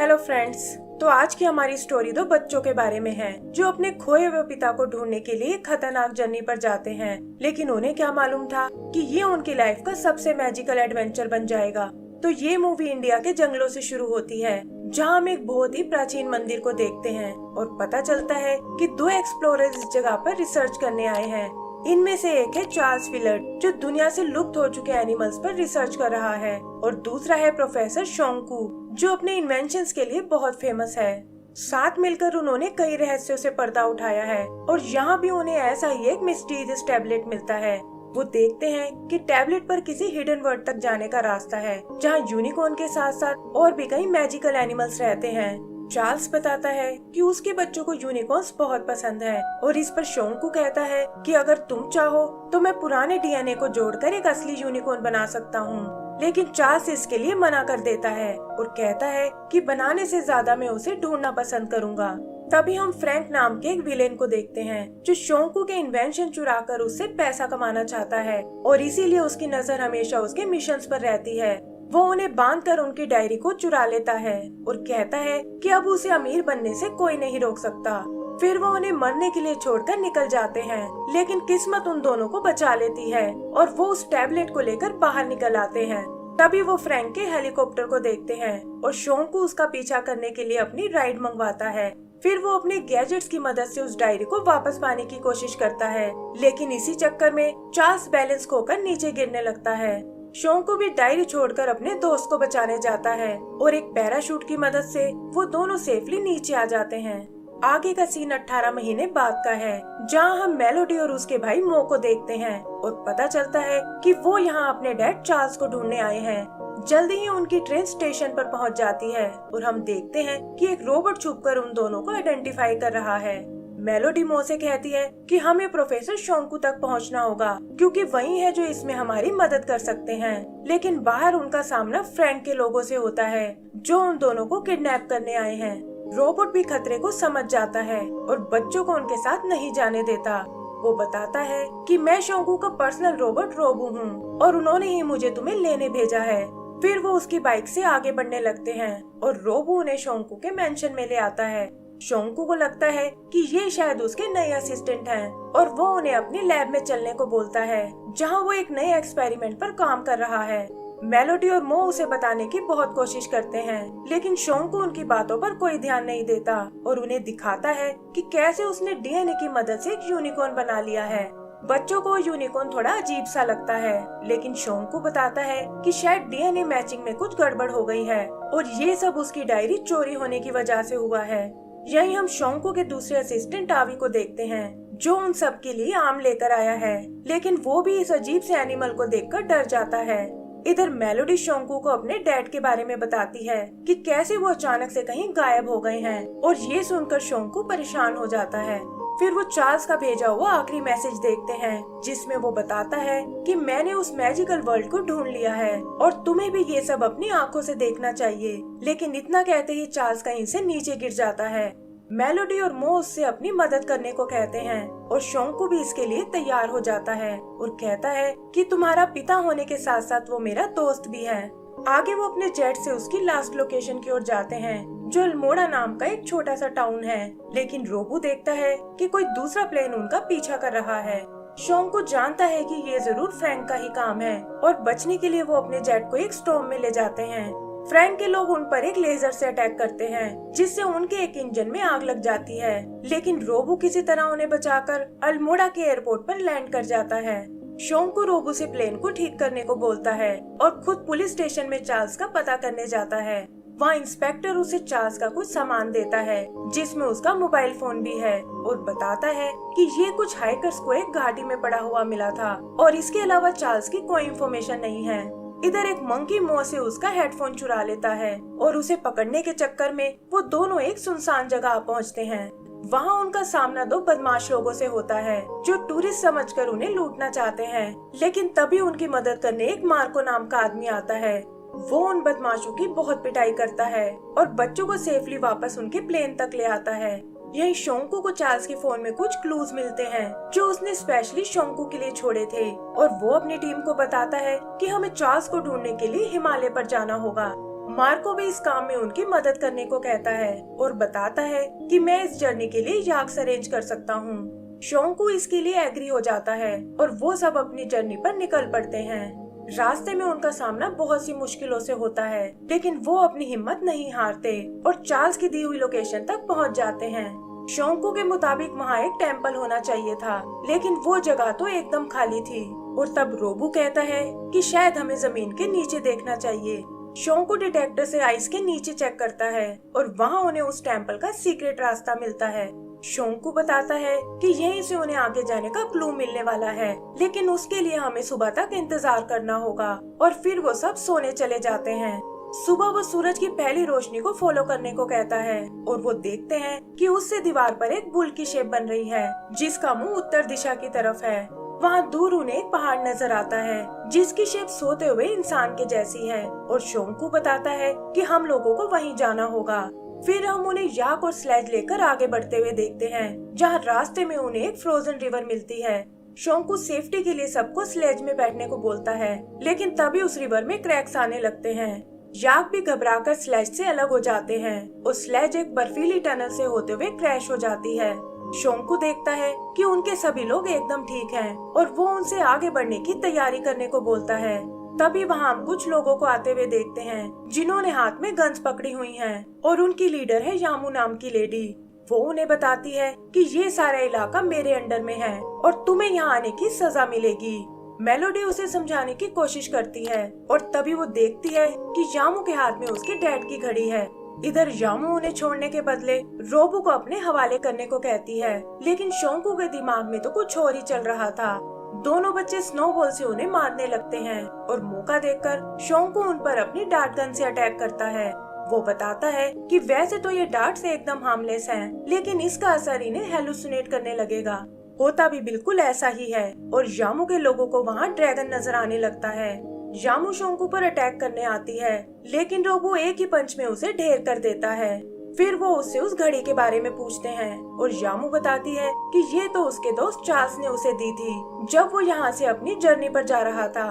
Hello friends. तो आज की हमारी स्टोरी दो बच्चों के बारे में है जो अपने खोए हुए पिता को ढूंढने के लिए खतरनाक जर्नी पर जाते हैं। लेकिन उन्हें क्या मालूम था कि ये उनकी लाइफ का सबसे मैजिकल एडवेंचर बन जाएगा। तो ये मूवी इंडिया के जंगलों से शुरू होती है, जहाँ हम एक बहुत ही प्राचीन मंदिर को देखते हैं और पता चलता है कि दो एक्सप्लोरर्स इस जगह पर रिसर्च करने आए हैं। इनमें से एक है चार्ल्स विलर्ड, जो दुनिया से लुप्त हो चुके एनिमल्स पर रिसर्च कर रहा है, और दूसरा है प्रोफेसर शोंकू, जो अपने इन्वेंशंस के लिए बहुत फेमस है। साथ मिलकर उन्होंने कई रहस्यों से पर्दा उठाया है और यहाँ भी उन्हें ऐसा ही एक मिस्टीरियस टैबलेट मिलता है। वो देखते हैं कि टैबलेट पर किसी हिडन वर्ल्ड तक जाने का रास्ता है, जहाँ यूनिकॉर्न के साथ साथ और भी कई मैजिकल एनिमल्स रहते हैं। चार्ल्स बताता है कि उसके बच्चों को यूनिकॉर्न्स बहुत पसंद है और इस पर शोंकू कहता है कि अगर तुम चाहो तो मैं पुराने डीएनए को जोड़कर एक असली यूनिकॉर्न बना सकता हूँ। लेकिन चार्ल्स इसके लिए मना कर देता है और कहता है कि बनाने से ज्यादा मैं उसे ढूंढना पसंद करूंगा। तभी हम फ्रैंक नाम के एक विलेन को देखते हैं, जो शोंकू के इन्वेंशन चुराकर उससे पैसा कमाना चाहता है और इसीलिए उसकी नजर हमेशा उसके मिशंस पर रहती है। वो उन्हें बांधकर उनकी डायरी को चुरा लेता है और कहता है कि अब उसे अमीर बनने से कोई नहीं रोक सकता। फिर वो उन्हें मरने के लिए छोड़कर निकल जाते हैं, लेकिन किस्मत उन दोनों को बचा लेती है और वो उस टैबलेट को लेकर बाहर निकल आते हैं। तभी वो फ्रैंक के हेलीकॉप्टर को देखते हैं और शोंकू उसका पीछा करने के लिए अपनी राइड मंगवाता है। फिर वो अपने गैजेट्स की मदद से उस डायरी को वापस पाने की कोशिश करता है, लेकिन इसी चक्कर में चार्ल्स बैलेंस खोकर नीचे गिरने लगता है। शोंकू भी डायरी छोड़कर अपने दोस्त को बचाने जाता है और एक पैराशूट की मदद से वो दोनों सेफली नीचे आ जाते हैं। आगे का सीन 18 महीने बाद का है, जहां हम मेलोडी और उसके भाई मो को देखते हैं और पता चलता है कि वो यहाँ अपने डैड चार्ल्स को ढूंढने आए हैं। जल्दी ही उनकी ट्रेन स्टेशन पर पहुँच जाती है और हम देखते हैं कि एक रोबोट छुपकर उन दोनों को आइडेंटिफाई कर रहा है। मेलोडी मो से कहती है कि हमें प्रोफेसर शोंकू तक पहुंचना होगा, क्योंकि वही है जो इसमें हमारी मदद कर सकते हैं। लेकिन बाहर उनका सामना फ्रैंक के लोगों से होता है, जो उन दोनों को किडनैप करने आए हैं। रोबोट भी खतरे को समझ जाता है और बच्चों को उनके साथ नहीं जाने देता। वो बताता है कि मैं शोंकू का पर्सनल रोबोट रोबू हूँ और उन्होंने ही मुझे तुम्हें लेने भेजा है। फिर वो उसकी बाइक से आगे बढ़ने लगते हैं और रोबू उन्हें शोंकू के मेंशन में ले आता है। शोंकू को लगता है कि ये शायद उसके नए असिस्टेंट हैं और वो उन्हें अपनी लैब में चलने को बोलता है, जहां वो एक नए एक्सपेरिमेंट पर काम कर रहा है। मेलोडी और मो उसे बताने की बहुत कोशिश करते हैं, लेकिन शोंकू उनकी बातों पर कोई ध्यान नहीं देता और उन्हें दिखाता है कि कैसे उसने डीएनए की मदद से एक यूनिकॉर्न बना लिया है। बच्चों को यूनिकॉर्न थोड़ा अजीब सा लगता है, लेकिन शोंकू बताता है कि शायद डीएनए मैचिंग में कुछ गड़बड़ हो गई है और ये सब उसकी डायरी चोरी होने की वजह से हुआ है। यही हम शोंकू के दूसरे असिस्टेंट आवी को देखते हैं, जो उन सब के लिए आम लेकर आया है, लेकिन वो भी इस अजीब से एनिमल को देखकर डर जाता है। इधर मेलोडी शोंकू को अपने डैड के बारे में बताती है कि कैसे वो अचानक से कहीं गायब हो गए हैं, और ये सुनकर शोंकू परेशान हो जाता है। फिर वो चार्ल्स का भेजा हुआ आखिरी मैसेज देखते हैं, जिसमें वो बताता है कि मैंने उस मैजिकल वर्ल्ड को ढूंढ लिया है और तुम्हें भी ये सब अपनी आंखों से देखना चाहिए। लेकिन इतना कहते ही चार्ल्स कहीं से नीचे गिर जाता है। मेलोडी और मो उससे अपनी मदद करने को कहते हैं और शोंकू भी इसके लिए तैयार हो जाता है और कहता है कि तुम्हारा पिता होने के साथ साथ वो मेरा दोस्त भी है। आगे वो अपने जेट से उसकी लास्ट लोकेशन की ओर जाते हैं, जो अल्मोड़ा नाम का एक छोटा सा टाउन है। लेकिन रोबू देखता है कि कोई दूसरा प्लेन उनका पीछा कर रहा है। शोंकू जानता है कि ये जरूर फ्रैंक का ही काम है और बचने के लिए वो अपने जेट को एक स्टॉर्म में ले जाते हैं। फ्रैंक के लोग उन पर एक लेजर से अटैक करते हैं, जिससे उनके एक इंजन में आग लग जाती है, लेकिन रोबू किसी तरह उन्हें बचाकर अल्मोड़ा के एयरपोर्ट पर लैंड कर जाता है। शोंकू रोबू से प्लेन को ठीक करने को बोलता है और खुद पुलिस स्टेशन में चार्ल्स का पता करने जाता है। वहाँ इंस्पेक्टर उसे चार्ल्स का कुछ सामान देता है, जिसमें उसका मोबाइल फोन भी है, और बताता है कि ये कुछ हाइकर्स को एक घाटी में पड़ा हुआ मिला था और इसके अलावा चार्ल्स की कोई इन्फॉर्मेशन नहीं है। इधर एक मंकी मो से उसका हेडफोन चुरा लेता है और उसे पकड़ने के चक्कर में वो दोनों एक सुनसान जगह पहुंचते हैं। वहाँ उनका सामना दो बदमाश लोगों से होता है, जो टूरिस्ट समझकर उन्हें लूटना चाहते हैं। लेकिन तभी उनकी मदद करने एक मार्को नाम का आदमी आता है। वो उन बदमाशों की बहुत पिटाई करता है और बच्चों को सेफली वापस उनके प्लेन तक ले आता है। यही शोंकू को चार्ल्स के फोन में कुछ क्लूज मिलते हैं, जो उसने स्पेशली शोंकू के लिए छोड़े थे, और वो अपनी टीम को बताता है कि हमें चार्ल्स को ढूंढने के लिए हिमालय पर जाना होगा। मार्को भी इस काम में उनकी मदद करने को कहता है और बताता है कि मैं इस जर्नी के लिए याक्स अरेंज कर सकता हूँ। शोंकू इसके लिए एग्री हो जाता है और वो सब अपनी जर्नी पर निकल पड़ते हैं। रास्ते में उनका सामना बहुत सी मुश्किलों से होता है, लेकिन वो अपनी हिम्मत नहीं हारते और चार्ल्स की दी हुई लोकेशन तक पहुंच जाते हैं। शोंकू के मुताबिक वहाँ एक टेम्पल होना चाहिए था, लेकिन वो जगह तो एकदम खाली थी। और तब रोबू कहता है कि शायद हमें जमीन के नीचे देखना चाहिए। शोंकू डिटेक्टर से आइस के नीचे चेक करता है और वहाँ उन्हें उस टेम्पल का सीक्रेट रास्ता मिलता है। शोंकू बताता है कि यहीं से उन्हें आगे जाने का क्लू मिलने वाला है, लेकिन उसके लिए हमें सुबह तक इंतजार करना होगा। और फिर वो सब सोने चले जाते हैं। सुबह वो सूरज की पहली रोशनी को फॉलो करने को कहता है और वो देखते हैं कि उससे दीवार पर एक बुल की शेप बन रही है, जिसका मुंह उत्तर दिशा की तरफ है। वहाँ दूर उन्हें एक पहाड़ नजर आता है जिसकी शेप सोते हुए इंसान के जैसी है और शोंकू बताता है कि हम लोगों को वहीं जाना होगा। फिर हम उन्हें याक और स्लेज लेकर आगे बढ़ते हुए देखते हैं, जहाँ रास्ते में उन्हें एक फ्रोजन रिवर मिलती है। शोंकू सेफ्टी के लिए सबको स्लेज में बैठने को बोलता है, लेकिन तभी उस रिवर में क्रैक्स आने लगते हैं। याक भी घबराकर स्लेज से अलग हो जाते हैं और स्लेज एक बर्फीली टनल से होते हुए क्रैश हो जाती है। शोंकू देखता है कि उनके सभी लोग एकदम ठीक हैं और वो उनसे आगे बढ़ने की तैयारी करने को बोलता है। तभी वहाँ हम कुछ लोगों को आते हुए देखते हैं जिन्होंने हाथ में गन्स पकड़ी हुई हैं और उनकी लीडर है यामू नाम की लेडी। वो उन्हें बताती है कि ये सारा इलाका मेरे अंडर में है और तुम्हें यहाँ आने की सजा मिलेगी। मेलोडी उसे समझाने की कोशिश करती है और तभी वो देखती है कि यामू के हाथ में उसके डैड की घड़ी है। इधर यामू उन्हें छोड़ने के बदले रोबू को अपने हवाले करने को कहती है, लेकिन शोंकू के दिमाग में तो कुछ और ही चल रहा था। दोनों बच्चे स्नोबॉल से उन्हें मारने लगते हैं और मौका देखकर शोंकू उन पर अपनी डार्ट गन से अटैक करता है। वो बताता है कि वैसे तो ये डार्ट्स एकदम हार्मलेस हैं, लेकिन इसका असर इन्हें हेलुसिनेट करने लगेगा। होता भी बिल्कुल ऐसा ही है और यामू के लोगों को वहाँ ड्रैगन नजर आने लगता है। यामू शोंकू पर अटैक करने आती है, लेकिन रोबो एक ही पंच में उसे ढेर कर देता है। फिर वो उससे उस घड़ी के बारे में पूछते हैं और यामू बताती है कि ये तो उसके दोस्त चार्ल्स ने उसे दी थी जब वो यहाँ से अपनी जर्नी पर जा रहा था।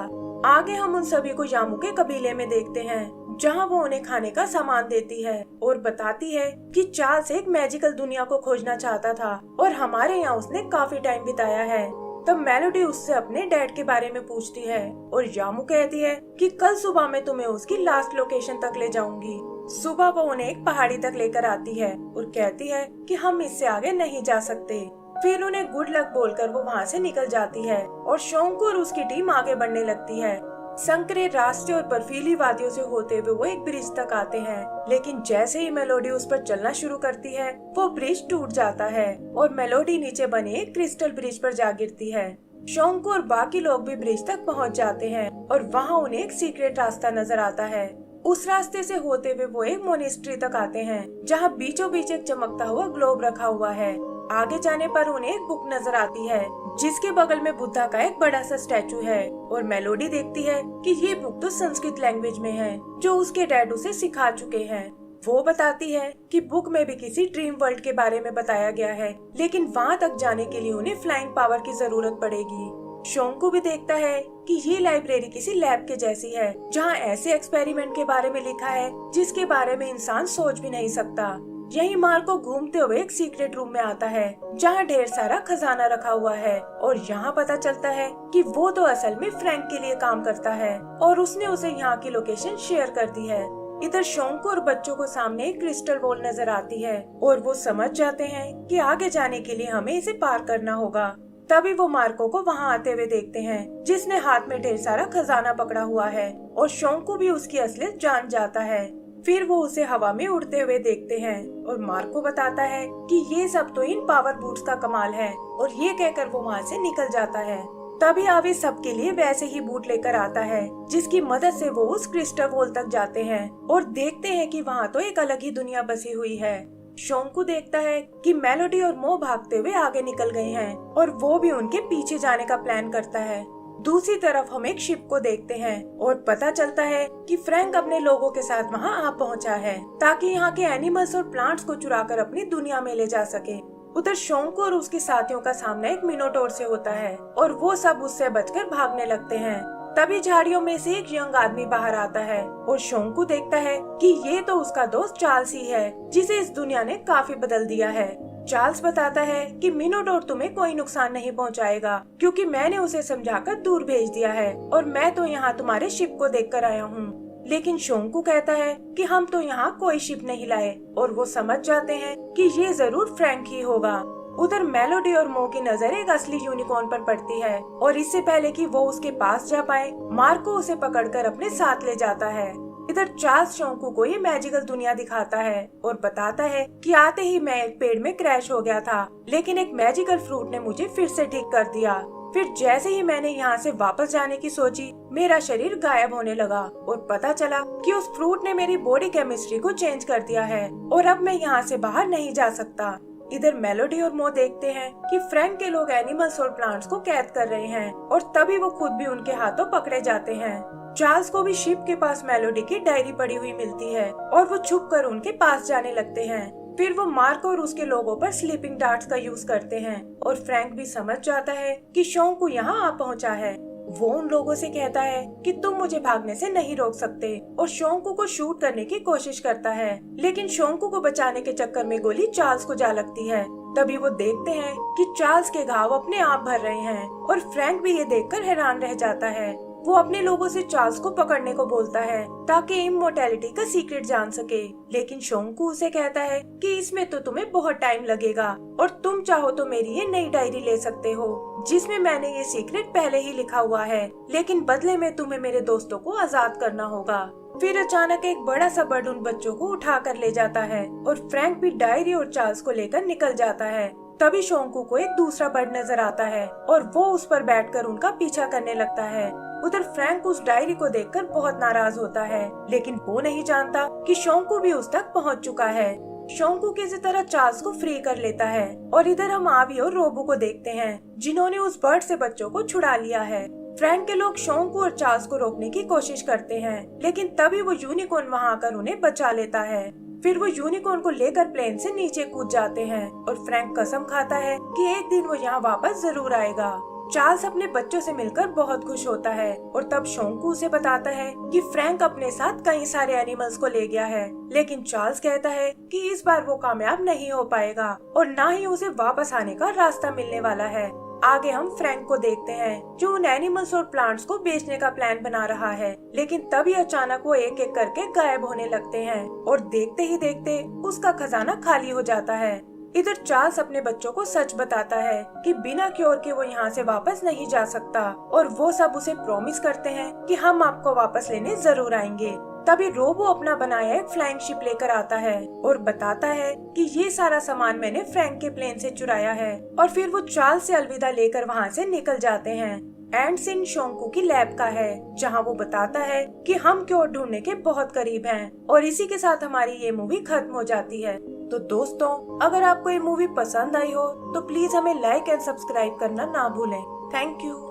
आगे हम उन सभी को यामू के कबीले में देखते हैं, जहाँ वो उन्हें खाने का सामान देती है और बताती है कि चार्ल्स एक मैजिकल दुनिया को खोजना चाहता था और हमारे यहाँ उसने काफी टाइम बिताया है। तब मेलोडी उससे अपने डैड के बारे में पूछती है और यामू कहती है कि कल सुबह मैं तुम्हें उसकी लास्ट लोकेशन तक ले जाऊंगी। सुबह वो उन्हें एक पहाड़ी तक लेकर आती है और कहती है कि हम इससे आगे नहीं जा सकते। फिर उन्हें गुड लक बोलकर वो वहाँ से निकल जाती है और शोंकू और उसकी टीम आगे बढ़ने लगती है। संकरे रास्ते और बर्फीली वादियों से होते हुए वो एक ब्रिज तक आते हैं, लेकिन जैसे ही मेलोडी उस पर चलना शुरू करती है वो ब्रिज टूट जाता है और मेलोडी नीचे बने एक क्रिस्टल ब्रिज पर जा गिरती है। शोंकू और बाकी लोग भी ब्रिज तक पहुंच जाते हैं और वहाँ उन्हें एक सीक्रेट रास्ता नजर आता है। उस रास्ते से होते हुए वो एक मोनेस्ट्री तक आते हैं, जहाँ बीचों बीच एक चमकता हुआ ग्लोब रखा हुआ है। आगे जाने पर उन्हें एक बुक नजर आती है जिसके बगल में बुद्धा का एक बड़ा सा स्टैचू है और मेलोडी देखती है कि ये बुक तो संस्कृत लैंग्वेज में है जो उसके डैड उसे सिखा चुके हैं। वो बताती है कि बुक में भी किसी ड्रीम वर्ल्ड के बारे में बताया गया है, लेकिन वहाँ तक जाने के लिए उन्हें फ्लाइंग पावर की जरूरत पड़ेगी। शोंकू भी देखता है कि ये लाइब्रेरी किसी लैब के जैसी है, जहाँ ऐसे एक्सपेरिमेंट के बारे में लिखा है जिसके बारे में इंसान सोच भी नहीं सकता। यही मार्को घूमते हुए एक सीक्रेट रूम में आता है जहाँ ढेर सारा खजाना रखा हुआ है और यहाँ पता चलता है कि वो तो असल में फ्रैंक के लिए काम करता है और उसने उसे यहाँ की लोकेशन शेयर कर दी है। इधर शोंकू और बच्चों को सामने एक क्रिस्टल बॉल नजर आती है और वो समझ जाते हैं कि आगे जाने के लिए हमें इसे पार करना होगा। तभी वो मार्को को वहाँ आते हुए देखते हैं, जिसने हाथ में ढेर सारा खजाना पकड़ा हुआ है और शोंकू भी उसकी असलियत जान जाता है। फिर वो उसे हवा में उड़ते हुए देखते हैं और मार्को बताता है कि ये सब तो इन पावर बूट्स का कमाल है और ये कहकर वो वहाँ से निकल जाता है। तभी आवे सबके लिए वैसे ही बूट लेकर आता है, जिसकी मदद से वो उस क्रिस्टल वॉल तक जाते हैं और देखते हैं कि वहाँ तो एक अलग ही दुनिया बसी हुई है। शोंकू देखता है कि मेलोडी और मो भागते हुए आगे निकल गए हैं और वो भी उनके पीछे जाने का प्लान करता है। दूसरी तरफ हम एक शिप को देखते हैं और पता चलता है कि फ्रैंक अपने लोगों के साथ वहां आ पहुंचा है ताकि यहाँ के एनिमल्स और प्लांट्स को चुराकर अपनी दुनिया में ले जा सके। उधर शोंकू और उसके साथियों का सामना एक मिनोटोर से होता है और वो सब उससे बचकर भागने लगते हैं। तभी झाड़ियों में से एक यंग आदमी बाहर आता है और शोंकू देखता है कि ये तो उसका दोस्त चार्ल्स ही है, जिसे इस दुनिया ने काफी बदल दिया है। चार्ल्स बताता है कि मिनोटोर तुम्हें कोई नुकसान नहीं पहुंचाएगा, क्योंकि मैंने उसे समझाकर दूर भेज दिया है और मैं तो यहाँ तुम्हारे शिप को देखकर आया हूँ। लेकिन शोंकू कहता है कि हम तो यहाँ कोई शिप नहीं लाए, और वो समझ जाते हैं कि ये जरूर फ्रैंक ही होगा। उधर मेलोडी और मो की नजर एक असली यूनिकॉर्न पर पड़ती है और इससे पहले कि वो उसके पास जा पाए, मार्को उसे पकड़कर अपने साथ ले जाता है। इधर चार्ल्स शोंकू को ये मैजिकल दुनिया दिखाता है और बताता है कि आते ही मैं एक पेड़ में क्रैश हो गया था, लेकिन एक मैजिकल फ्रूट ने मुझे फिर से ठीक कर दिया। फिर जैसे ही मैंने यहाँ से वापस जाने की सोची, मेरा शरीर गायब होने लगा और पता चला कि उस फ्रूट ने मेरी बॉडी केमिस्ट्री को चेंज कर दिया है और अब मैं यहाँ से बाहर नहीं जा सकता। इधर मेलोडी और मो देखते हैं कि फ्रैंक के लोग एनिमल्स और प्लांट्स को कैद कर रहे हैं और तभी वो खुद भी उनके हाथों पकड़े जाते हैं। चार्ल्स को भी शिप के पास मेलोडी की डायरी पड़ी हुई मिलती है और वो छुपकर उनके पास जाने लगते हैं। फिर वो मार्को और उसके लोगों पर स्लीपिंग डार्ट्स का यूज करते हैं और फ्रैंक भी समझ जाता है कि शोंकू यहाँ आ पहुँचा है। वो उन लोगों से कहता है कि तुम मुझे भागने से नहीं रोक सकते और शोंकू को शूट करने की कोशिश करता है, लेकिन शोंकू को बचाने के चक्कर में गोली चार्ल्स को जा लगती है। तभी वो देखते हैं कि चार्ल्स के घाव अपने आप भर रहे हैं और फ्रैंक भी ये देखकर हैरान रह जाता है। वो अपने लोगों से चार्ल्स को पकड़ने को बोलता है ताकि इमोर्टैलिटी का सीक्रेट जान सके, लेकिन शोंकू उसे कहता है कि इसमें तो तुम्हें बहुत टाइम लगेगा और तुम चाहो तो मेरी ये नई डायरी ले सकते हो जिसमें मैंने ये सीक्रेट पहले ही लिखा हुआ है, लेकिन बदले में तुम्हें मेरे दोस्तों को आजाद करना होगा। फिर अचानक एक बड़ा सा बर्ड उन बच्चों को उठा कर ले जाता है और फ्रैंक भी डायरी और चार्ल्स को लेकर निकल जाता है। तभी शोंकू को एक दूसरा बर्ड नजर आता है और वो उस पर बैठकर उनका पीछा करने लगता है। उधर फ्रैंक उस डायरी को देखकर बहुत नाराज होता है, लेकिन वो नहीं जानता कि शोंकू भी उस तक पहुंच चुका है। शोंकू किसी तरह चार्ल्स को फ्री कर लेता है और इधर हम आवी और रोबो को देखते हैं जिन्होंने उस बर्ड से बच्चों को छुड़ा लिया है। फ्रैंक के लोग शोंकू और चार्ल्स को रोकने की कोशिश करते हैं, लेकिन तभी वो यूनिकॉर्न वहां आकर उन्हें बचा लेता है। फिर वो यूनिकॉर्न को लेकर प्लेन से नीचे कूद जाते हैं और फ्रैंक कसम खाता है कि एक दिन वो यहाँ वापस जरूर आएगा। चार्ल्स अपने बच्चों से मिलकर बहुत खुश होता है और तब शोंकू उसे बताता है कि फ्रैंक अपने साथ कई सारे एनिमल्स को ले गया है, लेकिन चार्ल्स कहता है कि इस बार वो कामयाब नहीं हो पाएगा और ना ही उसे वापस आने का रास्ता मिलने वाला है। आगे हम फ्रैंक को देखते हैं जो उन एनिमल्स और प्लांट्स को बेचने का प्लान बना रहा है, लेकिन तभी अचानक वो एक एक करके गायब होने लगते हैं और देखते ही देखते उसका खजाना खाली हो जाता है। इधर चार्ल्स अपने बच्चों को सच बताता है कि बिना क्योर के वो यहाँ से वापस नहीं जा सकता और वो सब उसे प्रॉमिस करते हैं कि हम आपको वापस लेने जरूर आएंगे। तभी रोबो अपना बनाया एक फ्लाइंग शिप लेकर आता है और बताता है कि ये सारा सामान मैंने फ्रैंक के प्लेन से चुराया है, और फिर वो चार्ल्स से अलविदा लेकर वहाँ से निकल जाते हैं। एंड सीन शोंकू की लैब का है जहाँ वो बताता है कि हम क्योर ढूंढने के बहुत करीब हैं, और इसी के साथ हमारी ये मूवी खत्म हो जाती है। तो दोस्तों, अगर आपको ये मूवी पसंद आई हो तो प्लीज हमें लाइक एंड सब्सक्राइब करना ना भूलें। Thank you.